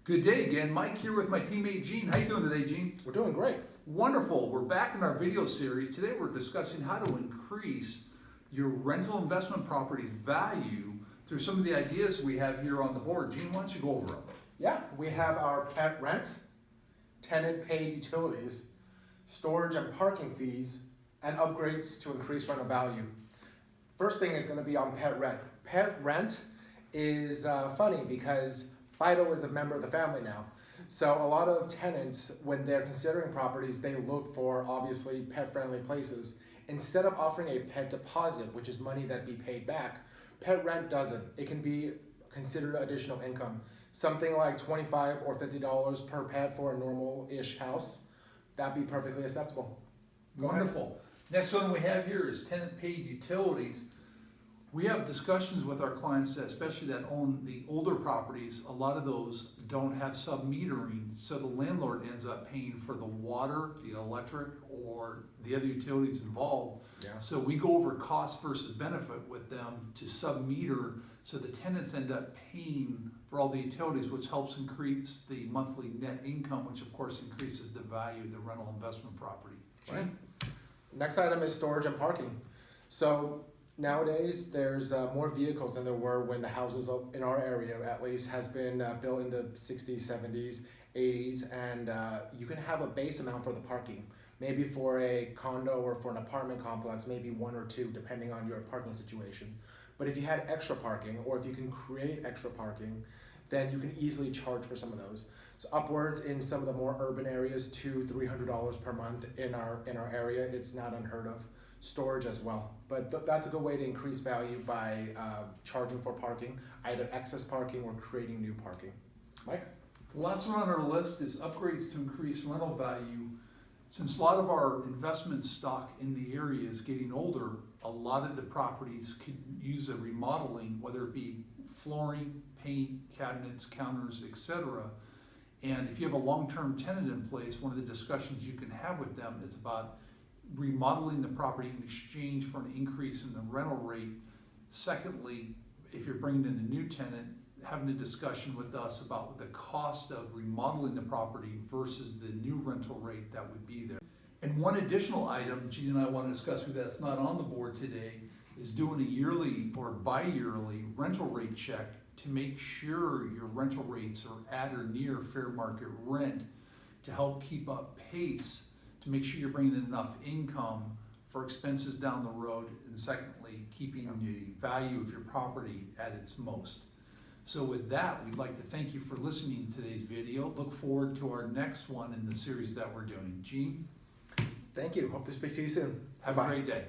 Good day again. Mike here with my teammate Gene. How you doing today, Gene? We're doing great. Wonderful. We're back in our video series. Today we're discussing how to increase your rental investment property's value through some of the ideas we have here on the board. Gene, why don't you go over them? Yeah, we have our pet rent, tenant paid utilities, storage and parking fees, and upgrades to increase rental value. First thing is going to be on pet rent. Pet rent is funny because Fido is a member of the family now. So a lot of tenants, when they're considering properties, they look for obviously pet-friendly places. Instead of offering a pet deposit, which is money that be paid back, pet rent doesn't. It can be considered additional income. Something like $25 or $50 per pet for a normal-ish house, that'd be perfectly acceptable. Wonderful. Next one we have here is tenant paid utilities. We have discussions with our clients, especially that own the older properties. A lot of those don't have sub-metering, so the landlord ends up paying for the water, the electric, or the other utilities involved. Yeah. So we go over cost versus benefit with them to sub-meter, so the tenants end up paying for all the utilities, which helps increase the monthly net income, which of course increases the value of the rental investment property. Right. Next item is storage and parking. So nowadays, there's more vehicles than there were when the houses in our area, at least, has been built in the 60s, 70s, 80s, and you can have a base amount for the parking. Maybe for a condo or for an apartment complex, maybe one or two, depending on your parking situation. But if you had extra parking, or if you can create extra parking, then you can easily charge for some of those. So upwards in some of the more urban areas, $200-300 per month in our area, it's not unheard of. Storage as well, but that's a good way to increase value by charging for parking, either excess parking or creating new parking. Mike? The last one on our list is upgrades to increase rental value. Since a lot of our investment stock in the area is getting older, a lot of the properties could use a remodeling, whether it be flooring, paint, cabinets, counters, etc. And if you have a long-term tenant in place, one of the discussions you can have with them is about remodeling the property in exchange for an increase in the rental rate. Secondly, if you're bringing in a new tenant, having a discussion with us about the cost of remodeling the property versus the new rental rate that would be there. And one additional item Gene and I want to discuss with you that's not on the board today is doing a yearly or bi-yearly rental rate check to make sure your rental rates are at or near fair market rent to help keep up pace, to make sure you're bringing in enough income for expenses down the road, and secondly, keeping the value of your property at its most. So with that, we'd like to thank you for listening to today's video. Look forward to our next one in the series that we're doing. Gene? Thank you. Hope to speak to you soon. Have a great day.